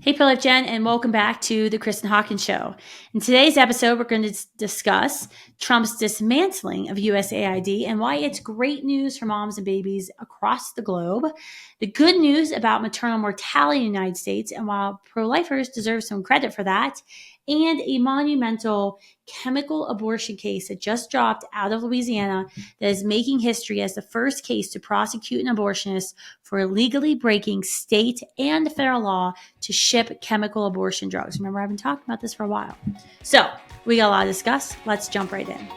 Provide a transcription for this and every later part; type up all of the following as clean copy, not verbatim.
Hey, Philip Jen, and welcome back to the Kristen Hawkins Show. In today's episode, we're going to discuss Trump's dismantling of USAID and why it's great news for moms and babies across the globe, the good news about maternal mortality in the United States, and while pro-lifers deserve some credit for that, and a monumental chemical abortion case that just dropped out of Louisiana that is making history as the first case to prosecute an abortionist for illegally breaking state and federal law to ship chemical abortion drugs. Remember, I've been talking about this for a while. So we got a lot to discuss. Let's jump right in.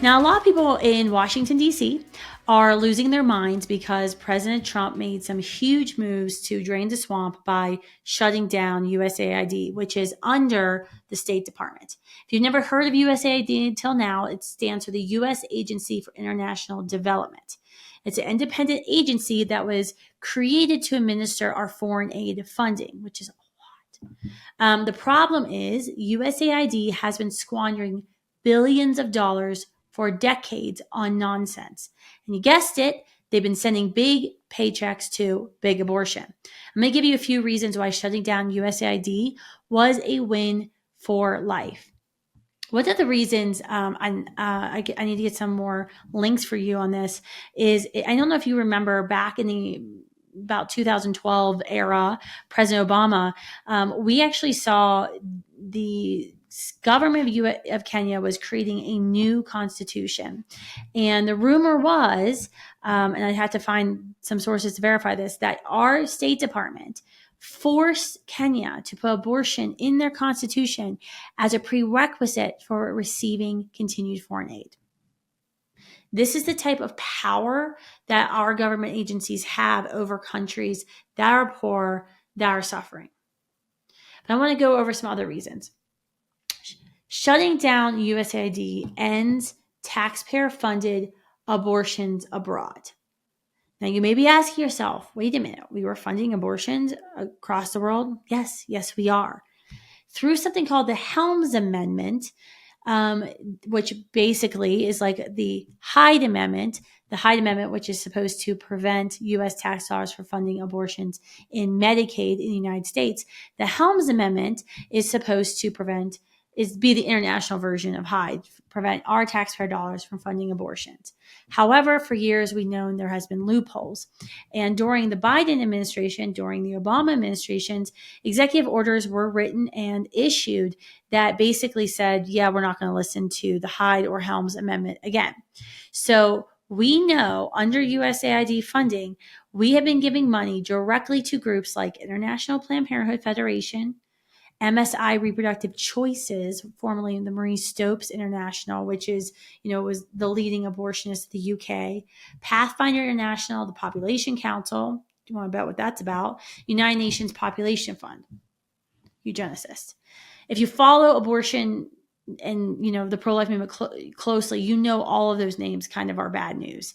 Now, a lot of people in Washington, D.C. are losing their minds because President Trump made some huge moves to drain the swamp by shutting down USAID, which is under the State Department. If you've never heard of USAID until now, it stands for the U.S. Agency for International Development. It's an independent agency that was created to administer our foreign aid funding, which is a lot. The problem is USAID has been squandering billions of dollars for decades on nonsense. And you guessed it, they've been sending big paychecks to big abortion. I'm going to give you a few reasons why shutting down USAID was a win for life. One of the reasons I need to get some more links for you on this is, I don't know if you remember back in the about 2012 era, President Obama, we actually saw the government of Kenya was creating a new constitution. And the rumor was, and I had to find some sources to verify this, that our State Department forced Kenya to put abortion in their constitution as a prerequisite for receiving continued foreign aid. This is the type of power that our government agencies have over countries that are poor, that are suffering. But I want to go over some other reasons. Shutting down USAID ends taxpayer-funded abortions abroad. Now, you may be asking yourself, wait a minute, we were funding abortions across the world? Yes, we are. Through something called the Helms Amendment, which basically is like the Hyde Amendment, which is supposed to prevent U.S. tax dollars from funding abortions in Medicaid in the United States. The Helms Amendment is supposed to be the international version of Hyde, prevent our taxpayer dollars from funding abortions. However, for years we've known there has been loopholes. And during the Biden administration, during the Obama administrations, executive orders were written and issued that basically said, yeah, we're not going to listen to the Hyde or Helms Amendment again. So we know under USAID funding, we have been giving money directly to groups like International Planned Parenthood Federation, MSI Reproductive Choices, formerly the Marie Stopes International, which is, was the leading abortionist of the UK, Pathfinder International, the Population Council. Do you want to bet what that's about? United Nations Population Fund, eugenicist. If you follow abortion and, the pro-life movement closely, all of those names kind of are bad news.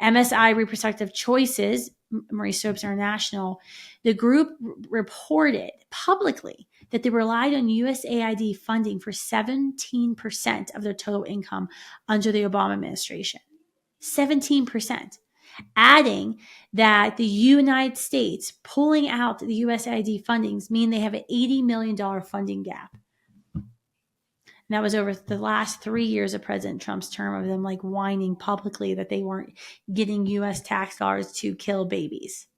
MSI Reproductive Choices, Marie Stopes International, the group reported publicly that they relied on USAID funding for 17% of their total income under the Obama administration. 17%. Adding that the United States pulling out the USAID fundings mean they have an $80 million funding gap. And that was over the last 3 years of President Trump's term, of them whining publicly that they weren't getting U.S. tax dollars to kill babies.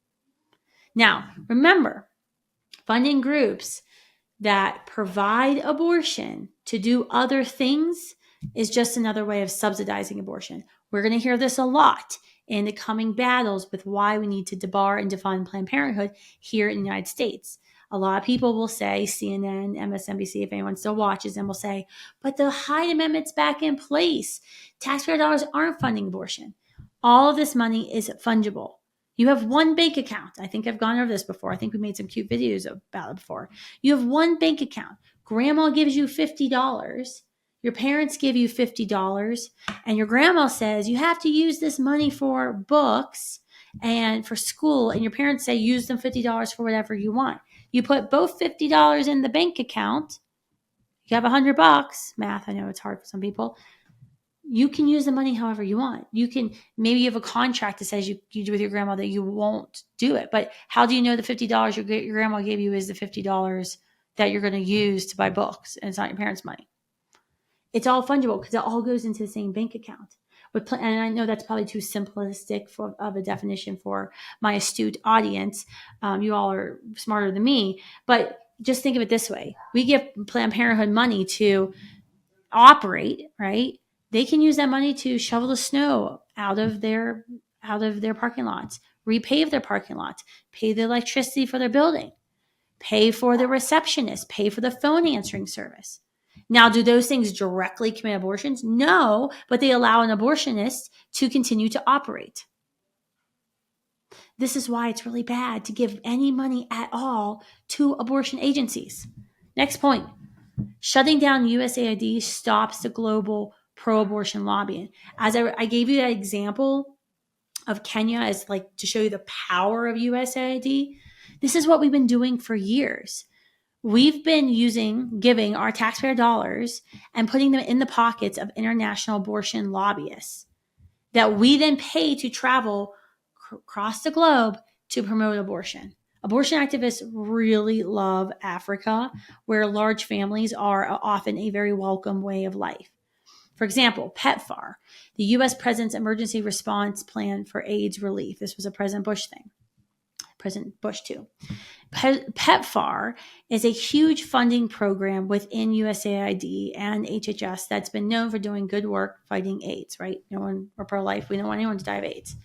Now, remember, funding groups that provide abortion to do other things is just another way of subsidizing abortion. We're going to hear this a lot in the coming battles with why we need to debar and defund Planned Parenthood here in the United States. A lot of people will say, CNN, MSNBC, if anyone still watches them, will say, but the Hyde Amendment's back in place. Taxpayer dollars aren't funding abortion. All of this money is fungible. You have one bank account. I think I've gone over this before. I think we made some cute videos about it before. You have one bank account. Grandma gives you $50. Your parents give you $50. And your grandma says, you have to use this money for books and for school. And your parents say, use them $50 for whatever you want. You put both $50 in the bank account. You have $100. Math, I know it's hard for some people. You can use the money however you want. Maybe you have a contract that says you do with your grandma that you won't do it. But how do you know the $50 your grandma gave you is the $50 that you're going to use to buy books and it's not your parents' money? It's all fungible because it all goes into the same bank account. And I know that's probably too simplistic of a definition for my astute audience. You all are smarter than me, but just think of it this way. We give Planned Parenthood money to operate, right? They can use that money to shovel the snow out of their parking lots, repave their parking lots, pay the electricity for their building, pay for the receptionist, pay for the phone answering service. Now, do those things directly commit abortions? No, but they allow an abortionist to continue to operate. This is why it's really bad to give any money at all to abortion agencies. Next point. Shutting down USAID stops the global pro-abortion lobbying. As I gave you that example of Kenya as like to show you the power of USAID, this is what we've been doing for years. We've been giving our taxpayer dollars and putting them in the pockets of international abortion lobbyists that we then pay to travel across the globe to promote abortion. Abortion activists really love Africa, where large families are often a very welcome way of life. For example, PEPFAR, the U.S. President's Emergency Response Plan for AIDS Relief. This was a President Bush thing. President Bush too. PEPFAR is a huge funding program within USAID and HHS that's been known for doing good work fighting AIDS, right? We're pro-life. We don't want anyone to die of AIDS.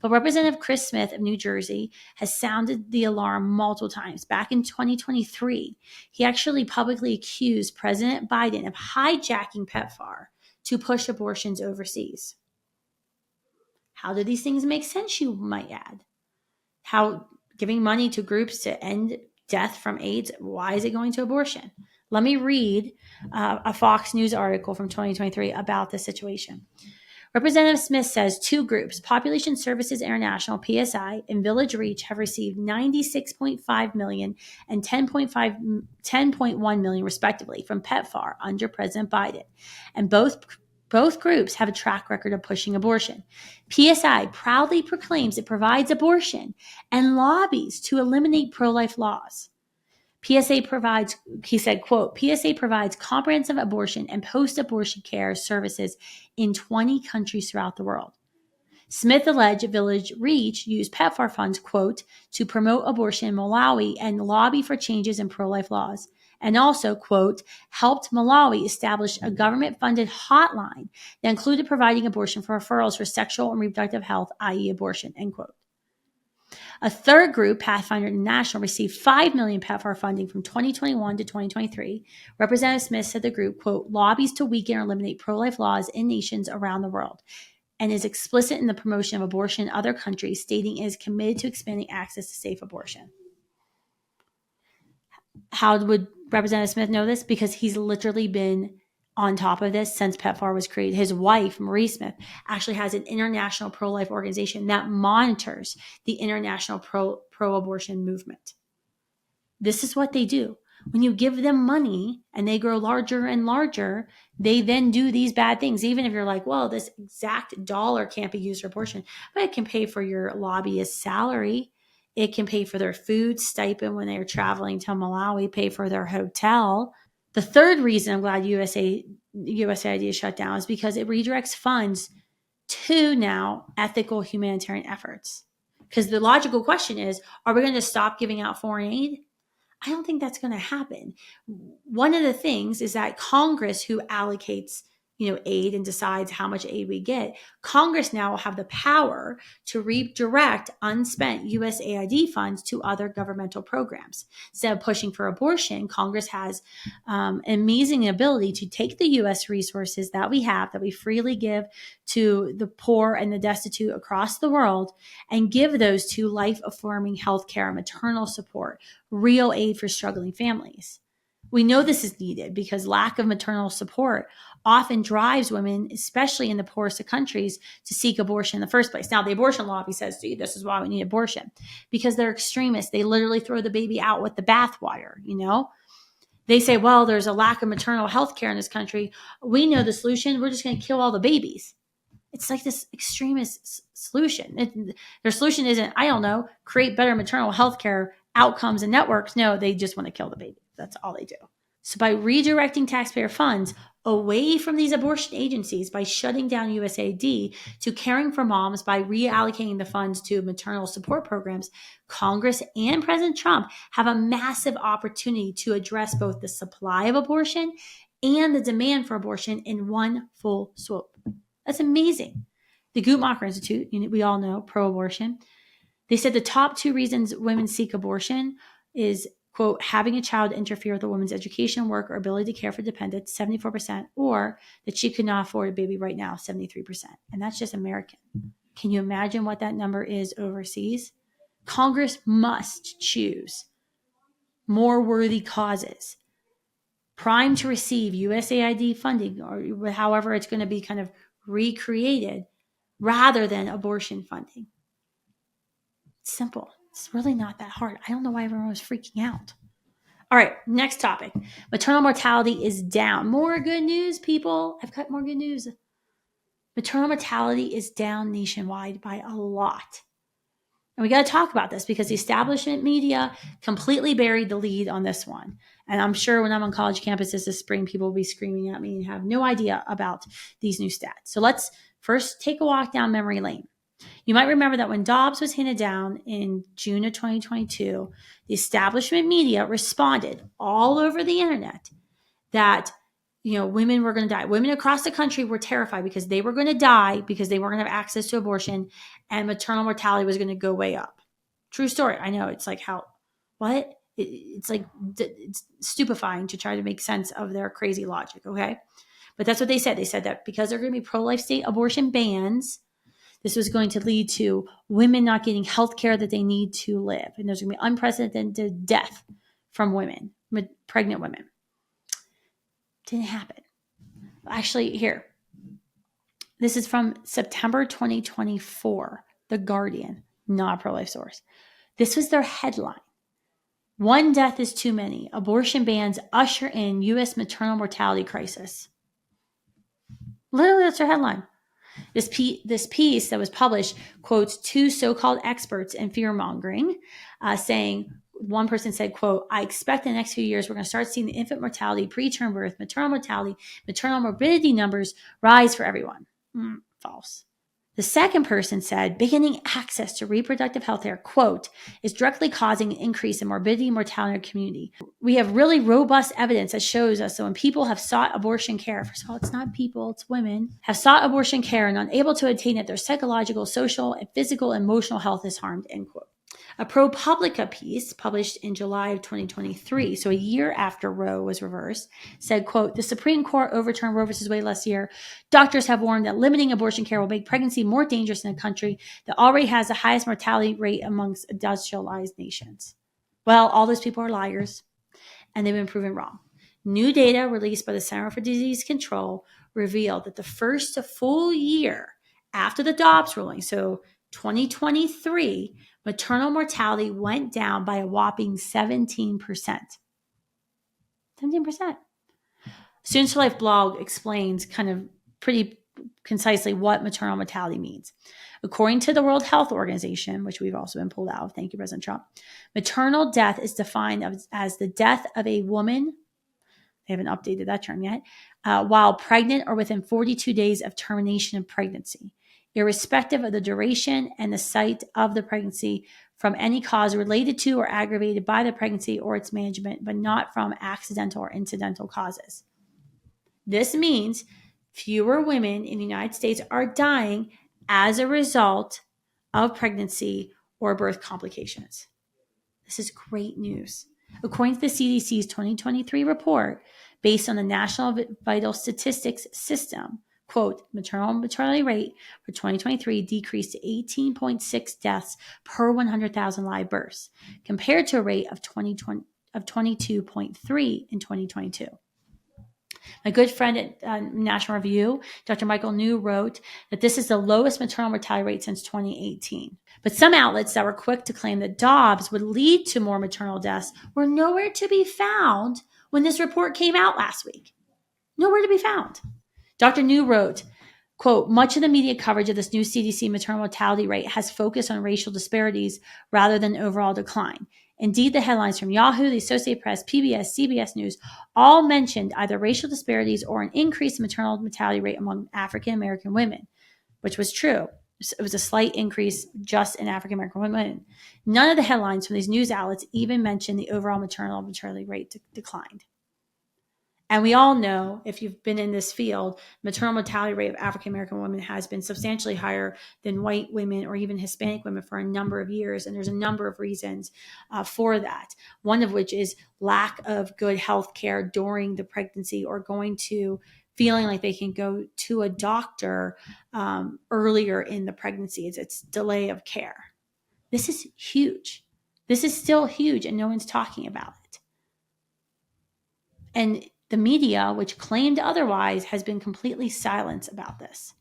But Representative Chris Smith of New Jersey has sounded the alarm multiple times. Back in 2023, he actually publicly accused President Biden of hijacking PEPFAR to push abortions overseas. How do these things make sense, you might add? How giving money to groups to end death from AIDS, why is it going to abortion? Let me read a Fox News article from 2023 about this situation. Representative Smith says two groups, Population Services International, PSI, and Village Reach, have received $96.5 million and $10.1 million, respectively, from PEPFAR under President Biden. And both groups have a track record of pushing abortion. PSI proudly proclaims it provides abortion and lobbies to eliminate pro-life laws. PSA provides, he said, quote, PSA provides comprehensive abortion and post-abortion care services in 20 countries throughout the world. Smith alleged Village Reach used PEPFAR funds, quote, to promote abortion in Malawi and lobby for changes in pro-life laws. And also, quote, helped Malawi establish a government-funded hotline that included providing abortion for referrals for sexual and reproductive health, i.e. abortion, end quote. A third group, Pathfinder International, received $5 million PEPFAR funding from 2021 to 2023. Representative Smith said the group, quote, lobbies to weaken or eliminate pro-life laws in nations around the world and is explicit in the promotion of abortion in other countries, stating it is committed to expanding access to safe abortion. How would Representative Smith know this? Because he's literally been on top of this since PEPFAR was created. His wife, Marie Smith, actually has an international pro-life organization that monitors the international pro-abortion movement. This is what they do. When you give them money and they grow larger and larger, they then do these bad things. Even if you're like, well, this exact dollar can't be used for abortion, but it can pay for your lobbyist's salary. It can pay for their food stipend when they're traveling to Malawi, pay for their hotel. The third reason I'm glad USAID is shut down is because it redirects funds to now ethical humanitarian efforts. Because the logical question is, are we going to stop giving out foreign aid? I don't think that's going to happen. One of the things is that Congress, who allocates aid and decides how much aid we get, Congress now will have the power to redirect unspent USAID funds to other governmental programs. Instead of pushing for abortion, Congress has an amazing ability to take the U.S. resources that we have, that we freely give to the poor and the destitute across the world, and give those to life-affirming healthcare, maternal support, real aid for struggling families. We know this is needed because lack of maternal support often drives women, especially in the poorest of countries, to seek abortion in the first place. Now, the abortion lobby says, see, this is why we need abortion, because they're extremists. They literally throw the baby out with the bathwater, They say, well, there's a lack of maternal health care in this country. We know the solution. We're just going to kill all the babies. It's like this extremist solution. Their solution isn't, I don't know, create better maternal health care outcomes and networks. No, they just want to kill the baby. That's all they do. So by redirecting taxpayer funds away from these abortion agencies, by shutting down USAID, to caring for moms, by reallocating the funds to maternal support programs, Congress and President Trump have a massive opportunity to address both the supply of abortion and the demand for abortion in one full swoop. That's amazing. The Guttmacher Institute, we all know, pro-abortion, they said the top 2 reasons women seek abortion is, quote, having a child interfere with a woman's education, work, or ability to care for dependents, 74%, or that she could not afford a baby right now, 73%. And that's just American. Can you imagine what that number is overseas? Congress must choose more worthy causes, primed to receive USAID funding, or however it's going to be kind of recreated, rather than abortion funding. It's simple. It's really not that hard. I don't know why everyone was freaking out. All right, next topic. Maternal mortality is down. More good news, people. I've got more good news. Maternal mortality is down nationwide by a lot. And we got to talk about this because the establishment media completely buried the lead on this one. And I'm sure when I'm on college campuses this spring, people will be screaming at me and have no idea about these new stats. So let's first take a walk down memory lane. You might remember that when Dobbs was handed down in June of 2022, the establishment media responded all over the internet that, women were going to die. Women across the country were terrified because they were going to die because they weren't going to have access to abortion, and maternal mortality was going to go way up. True story. I know, it's like, what? It's stupefying to try to make sense of their crazy logic, okay? But that's what they said. They said that because there are going to be pro-life state abortion bans, this was going to lead to women not getting health care that they need to live. And there's going to be unprecedented death from women, pregnant women. Didn't happen. Actually, here. This is from September 2024, The Guardian, not a pro-life source. This was their headline. 1 death is too many. Abortion bans usher in U.S. maternal mortality crisis. Literally, that's their headline. This piece that was published quotes 2 so-called experts in fear-mongering, saying, one person said, quote, I expect in the next few years we're going to start seeing the infant mortality, preterm birth, maternal mortality, maternal morbidity numbers rise for everyone. False. The second person said, beginning access to reproductive health care, quote, is directly causing an increase in morbidity and mortality in our community. We have really robust evidence that shows us that when people have sought abortion care, first of all, it's not people, it's women, have sought abortion care and unable to attain it, their psychological, social, and physical, emotional health is harmed, end quote. A ProPublica piece published in July of 2023, so a year after Roe was reversed, said, quote, the Supreme Court overturned Roe v. Wade last year. Doctors have warned that limiting abortion care will make pregnancy more dangerous in a country that already has the highest mortality rate amongst industrialized nations. Well, all those people are liars, and they've been proven wrong. New data released by the Center for Disease Control revealed that the first full year after the Dobbs ruling, so 2023, maternal mortality went down by a whopping 17%. 17%. Students for Life blog explains kind of pretty concisely what maternal mortality means. According to the World Health Organization, which we've also been pulled out of, thank you, President Trump, maternal death is defined as the death of a woman, they haven't updated that term yet, while pregnant or within 42 days of termination of pregnancy, irrespective of the duration and the site of the pregnancy, from any cause related to or aggravated by the pregnancy or its management, but not from accidental or incidental causes. This means fewer women in the United States are dying as a result of pregnancy or birth complications. This is great news. According to the CDC's 2023 report, based on the National Vital Statistics System, quote, maternal mortality rate for 2023 decreased to 18.6 deaths per 100,000 live births, compared to a rate of 22.3 in 2022. My good friend at National Review, Dr. Michael New, wrote that this is the lowest maternal mortality rate since 2018. But some outlets that were quick to claim that Dobbs would lead to more maternal deaths were nowhere to be found when this report came out last week. Nowhere to be found. Dr. New wrote, quote, much of the media coverage of this new CDC maternal mortality rate has focused on racial disparities rather than overall decline. Indeed, the headlines from Yahoo, the Associated Press, PBS, CBS News all mentioned either racial disparities or an increase in maternal mortality rate among African American women, which was true. It was a slight increase just in African American women. None of the headlines from these news outlets even mentioned the overall maternal mortality rate declined. And we all know, if you've been in this field, maternal mortality rate of African American women has been substantially higher than white women or even Hispanic women for a number of years. And there's a number of reasons for that. One of which is lack of good health care during the pregnancy, or feeling like they can go to a doctor earlier in the pregnancy. It's delay of care. This is huge. This is still huge, and no one's talking about it. And the media, which claimed otherwise, has been completely silent about this.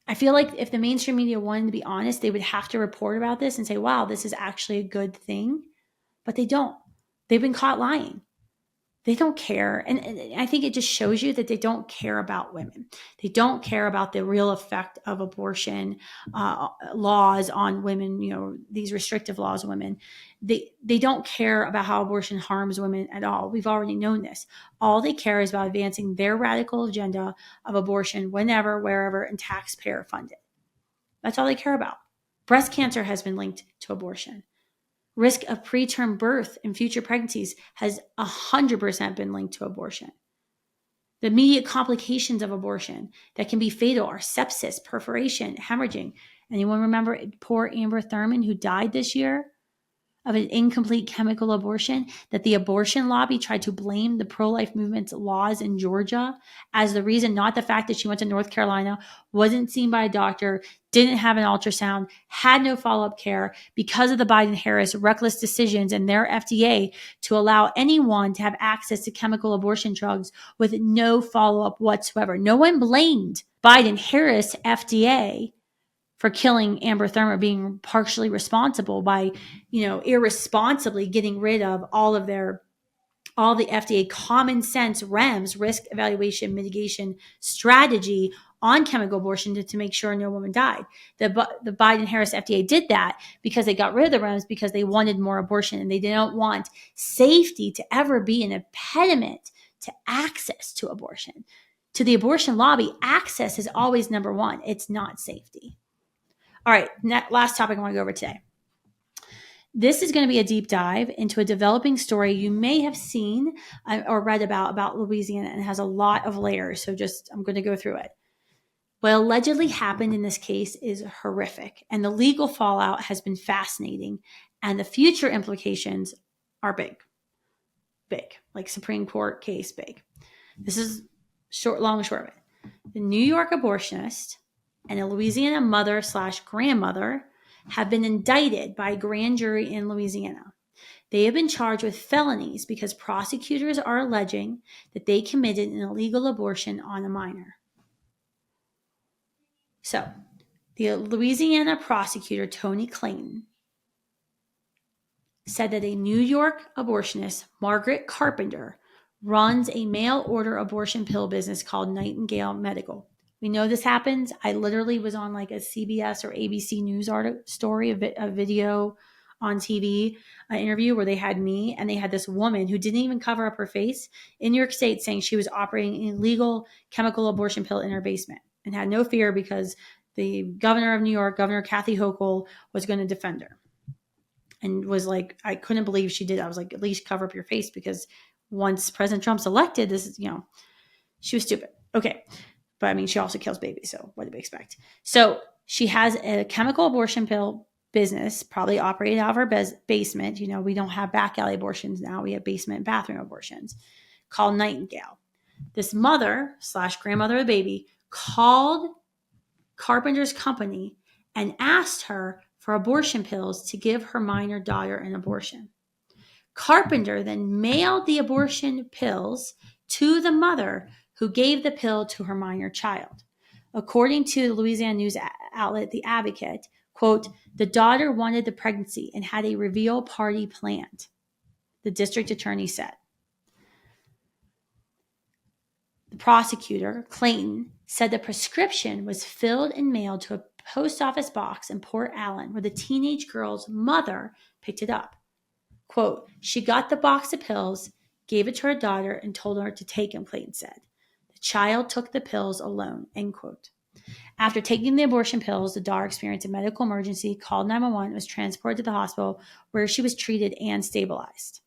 I feel like if the mainstream media wanted to be honest, they would have to report about this and say, wow, this is actually a good thing. But they don't. They've been caught lying. They don't care. And I think it just shows you that they don't care about women. They don't care about the real effect of abortion laws on women, these restrictive laws on women. They don't care about how abortion harms women at all. We've already known this. All they care is about advancing their radical agenda of abortion whenever, wherever, and taxpayer funded. That's all they care about. Breast cancer has been linked to abortion. Risk of preterm birth in future pregnancies has 100% been linked to abortion. The immediate complications of abortion that can be fatal are sepsis, perforation, hemorrhaging. Anyone remember poor Amber Thurman, who died this year of an incomplete chemical abortion, that the abortion lobby tried to blame the pro-life movement's laws in Georgia as the reason, not the fact that she went to North Carolina, wasn't seen by a doctor, didn't have an ultrasound, had no follow-up care because of the Biden-Harris reckless decisions and their FDA to allow anyone to have access to chemical abortion drugs with no follow-up whatsoever. No one blamed Biden-Harris FDA for killing Amber Thurman, being partially responsible by, irresponsibly getting rid of all the FDA common sense REMS, risk evaluation mitigation strategy on chemical abortion to make sure no woman died. The Biden-Harris FDA did that because they got rid of the REMS because they wanted more abortion, and they didn't want safety to ever be an impediment to access to abortion. To the abortion lobby, access is always number one. It's not safety. All right, last topic I want to go over today. This is going to be a deep dive into a developing story you may have seen or read about Louisiana, and it has a lot of layers. So I'm going to go through it. What allegedly happened in this case is horrific, and the legal fallout has been fascinating, and the future implications are big, like Supreme Court case big. This is long and short of it. The New York abortionist and a Louisiana mother/grandmother have been indicted by a grand jury in Louisiana. They have been charged with felonies because prosecutors are alleging that they committed an illegal abortion on a minor. So, the Louisiana prosecutor, Tony Clayton, said that a New York abortionist, Margaret Carpenter, runs a mail-order abortion pill business called Nightingale Medical. We know this happens. I literally was on like a CBS or ABC News story, a video on TV, an interview where they had me, and they had this woman who didn't even cover up her face in New York State saying she was operating an illegal chemical abortion pill in her basement and had no fear because the governor of New York, Governor Kathy Hochul, was going to defend her. And was like, I couldn't believe she did. I was like, at least cover up your face, because once President Trump's elected, this is, she was stupid. Okay. But I mean, she also kills babies. So what do we expect? So she has a chemical abortion pill business, probably operated out of her basement. We don't have back alley abortions now. We have basement and bathroom abortions, called Nightingale. This mother/grandmother of the baby called Carpenter's company and asked her for abortion pills to give her minor daughter an abortion. Carpenter then mailed the abortion pills to the mother, who gave the pill to her minor child. According to the Louisiana news outlet, The Advocate, quote, the daughter wanted the pregnancy and had a reveal party planned. the district attorney said. The prosecutor, Clayton, said the prescription was filled and mailed to a post office box in Port Allen, where the teenage girl's mother picked it up. Quote, she got the box of pills, gave it to her daughter, and told her to take them, Clayton said. The child took the pills alone, end quote. After taking the abortion pills, the daughter experienced a medical emergency, called 911, and was transported to the hospital where she was treated and stabilized.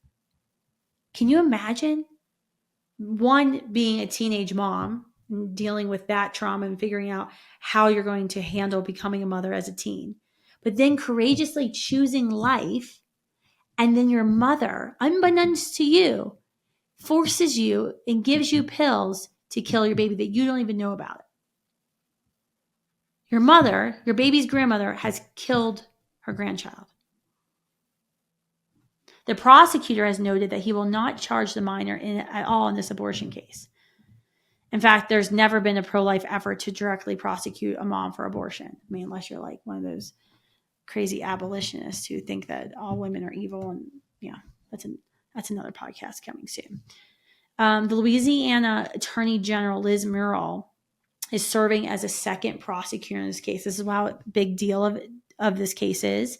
Can you imagine? One, being a teenage mom, dealing with that trauma and figuring out how you're going to handle becoming a mother as a teen, but then courageously choosing life, and then your mother, unbeknownst to you, forces you and gives you pills to kill your baby that you don't even know about. Your mother, your baby's grandmother, has killed her grandchild. The prosecutor has noted that he will not charge the minor at all in this abortion case. In fact, there's never been a pro-life effort to directly prosecute a mom for abortion. I mean, unless you're like one of those crazy abolitionists who think that all women are evil. And yeah, that's another podcast coming soon. The Louisiana Attorney General, Liz Murrill, is serving as a second prosecutor in this case. This is how big deal of this case is.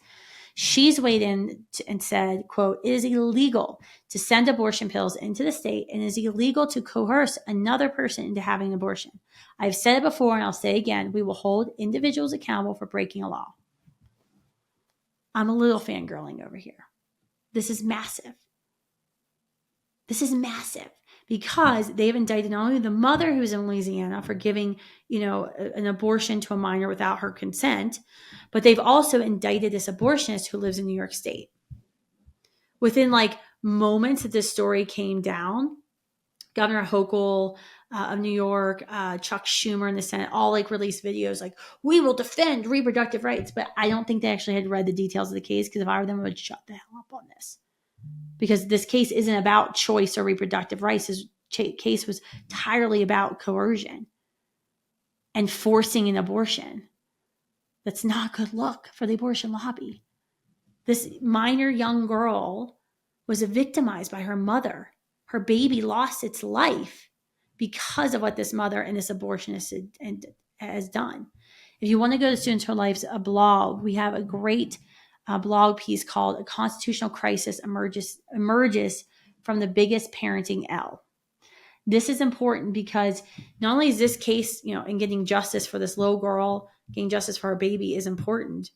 She's weighed in and said, quote, it is illegal to send abortion pills into the state and it is illegal to coerce another person into having an abortion. I've said it before and I'll say it again. We will hold individuals accountable for breaking a law. I'm a little fangirling over here. This is massive. This is massive because they've indicted not only the mother who's in Louisiana for giving, an abortion to a minor without her consent, but they've also indicted this abortionist who lives in New York State. Within moments that this story came down, Governor Hochul of New York, Chuck Schumer in the Senate, all released videos we will defend reproductive rights. But I don't think they actually had read the details of the case, because if I were them, I would shut the hell up on this. Because this case isn't about choice or reproductive rights. This case was entirely about coercion and forcing an abortion. That's not a good look for the abortion lobby. This minor young girl was victimized by her mother. Her baby lost its life because of what this mother and this abortionist has done. If you want to go to Students for Life's blog, we have a great blog piece called "A Constitutional Crisis Emerges from the Biggest Parenting L." This is important because not only is this case, in getting justice for this little girl, getting justice for her baby is important,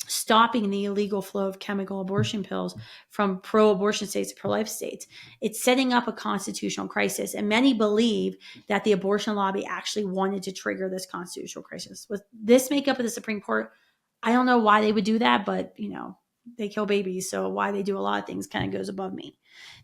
stopping the illegal flow of chemical abortion pills from pro-abortion states to pro-life states. It's setting up a constitutional crisis. And many believe that the abortion lobby actually wanted to trigger this constitutional crisis. With this makeup of the Supreme Court, I don't know why they would do that, but, they kill babies. So why they do a lot of things kind of goes above me.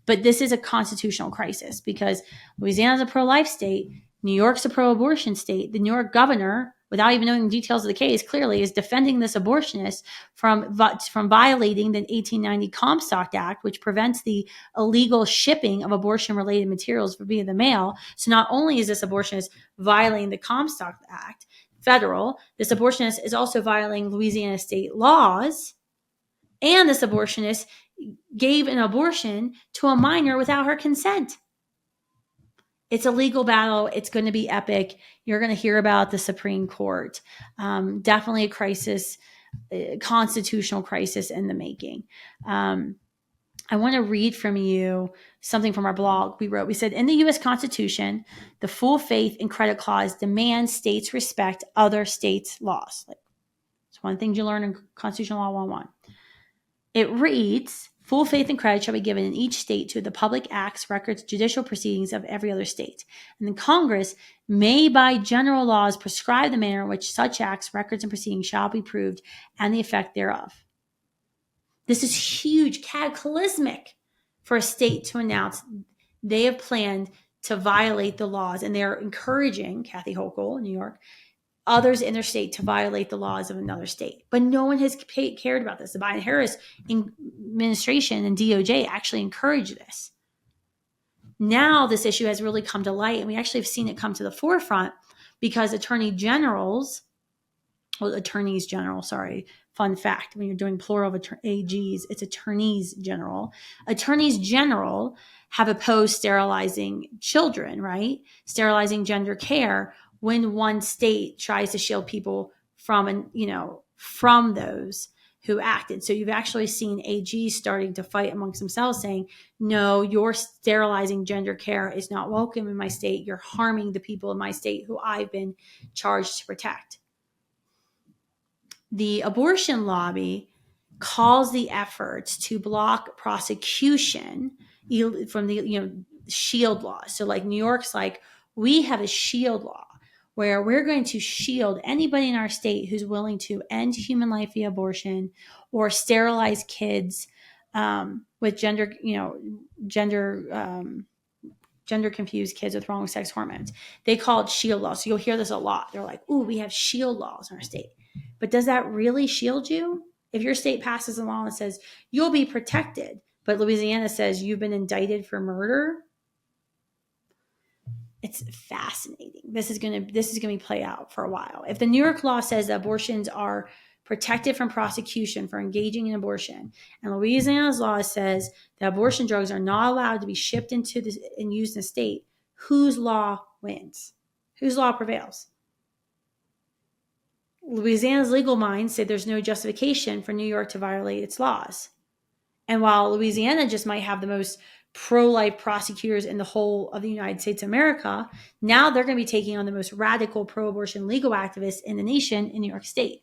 But this is a constitutional crisis because Louisiana is a pro-life state. New York's a pro-abortion state. The New York governor, without even knowing the details of the case, clearly is defending this abortionist from violating the 1890 Comstock Act, which prevents the illegal shipping of abortion-related materials via the mail. So not only is this abortionist violating the Comstock Act, federal, this abortionist is also violating Louisiana state laws, and this abortionist gave an abortion to a minor without her consent. It's a legal battle. It's going to be epic. You're going to hear about the Supreme Court. Definitely a crisis, a constitutional crisis in the making. I want to read from you something from our blog. We said, in the U.S. Constitution, the full faith and credit clause demands states respect other states' laws. It's one thing you learn in Constitutional Law 101. It reads, full faith and credit shall be given in each state to the public acts, records, judicial proceedings of every other state. And then Congress may by general laws prescribe the manner in which such acts, records, and proceedings shall be proved and the effect thereof. This is huge, cataclysmic for a state to announce they have planned to violate the laws, and they're encouraging, Kathy Hochul in New York, others in their state to violate the laws of another state. But no one has cared about this. The Biden-Harris administration and DOJ actually encouraged this. Now this issue has really come to light, and we actually have seen it come to the forefront because attorney generals attorneys general, sorry. Fun fact, when you're doing plural of AGs, it's attorneys general. Attorneys general have opposed sterilizing children, right? Sterilizing gender care when one state tries to shield people from, from those who acted. So you've actually seen AGs starting to fight amongst themselves saying, no, your sterilizing gender care is not welcome in my state. You're harming the people in my state who I've been charged to protect. The abortion lobby calls the efforts to block prosecution from the shield law. So like New York's like, we have a shield law where we're going to shield anybody in our state who's willing to end human life via abortion or sterilize kids with gender confused kids with wrong sex hormones. They call it shield law. So you'll hear this a lot. They're like, ooh, we have shield laws in our state. But does that really shield you? If your state passes a law and says you'll be protected, but Louisiana says you've been indicted for murder, it's fascinating. This is going to play out for a while. If the New York law says that abortions are protected from prosecution for engaging in abortion, and Louisiana's law says that abortion drugs are not allowed to be shipped and used in the state, whose law wins? Whose law prevails? Louisiana's legal minds say there's no justification for New York to violate its laws. And while Louisiana just might have the most pro-life prosecutors in the whole of the United States of America, now they're going to be taking on the most radical pro-abortion legal activists in the nation in New York State.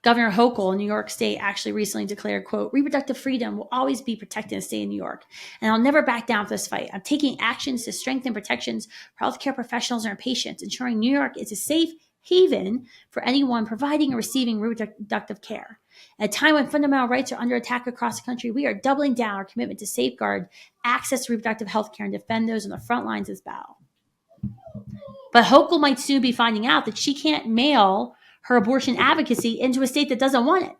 Governor Hochul in New York State actually recently declared, quote, reproductive freedom will always be protected in the state of New York, and I'll never back down for this fight. I'm taking actions to strengthen protections for healthcare professionals and our patients, ensuring New York is a safe haven for anyone providing or receiving reproductive care. At a time when fundamental rights are under attack across the country, we are doubling down our commitment to safeguard access to reproductive health care and defend those on the front lines of this battle. But Hochul might soon be finding out that she can't mail her abortion advocacy into a state that doesn't want it.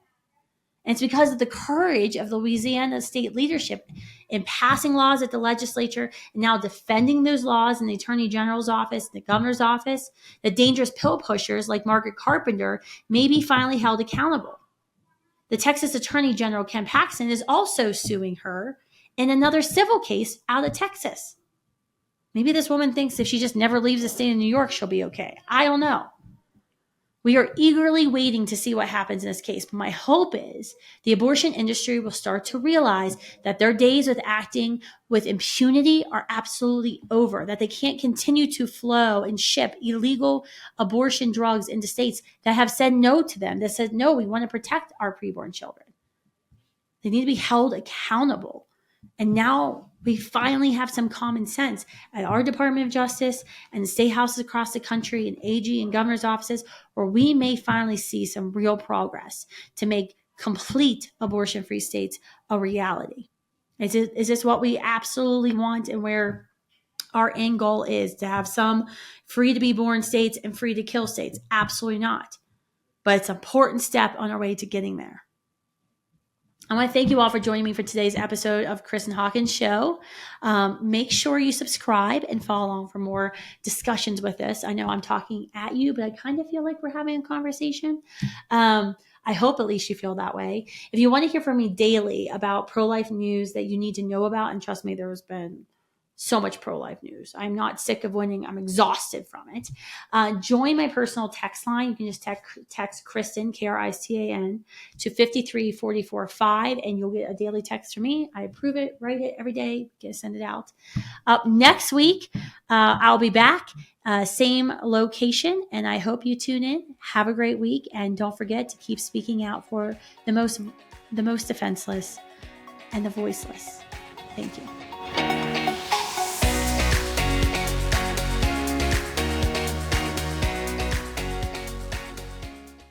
And it's because of the courage of the Louisiana state leadership in passing laws at the legislature and now defending those laws in the attorney general's office, the governor's office, the dangerous pill pushers like Margaret Carpenter may be finally held accountable. The Texas attorney general, Ken Paxton, is also suing her in another civil case out of Texas. Maybe this woman thinks if she just never leaves the state of New York, she'll be okay. I don't know. We are eagerly waiting to see what happens in this case. But my hope is the abortion industry will start to realize that their days with acting with impunity are absolutely over, that they can't continue to flow and ship illegal abortion drugs into states that have said no to them, that said, no, we want to protect our preborn children. They need to be held accountable. And now we finally have some common sense at our Department of Justice and the state houses across the country and AG and governor's offices, where we may finally see some real progress to make complete abortion-free states a reality. Is this what we absolutely want and where our end goal is, to have some free to be born states and free to kill states? Absolutely not. But it's an important step on our way to getting there. I want to thank you all for joining me for today's episode of Kristen Hawkins Show. Make sure you subscribe and follow along for more discussions with us. I know I'm talking at you, but I kind of feel like we're having a conversation. I hope at least you feel that way. If you want to hear from me daily about pro-life news that you need to know about, and trust me, there's been so much pro-life news. I'm not sick of winning. I'm exhausted from it. Join my personal text line. You can just text Kristen, Kristan, to 53445, and you'll get a daily text from me. I approve it, write it every day, send it out. Next week, I'll be back, same location, and I hope you tune in. Have a great week, and don't forget to keep speaking out for the most defenseless and the voiceless. Thank you.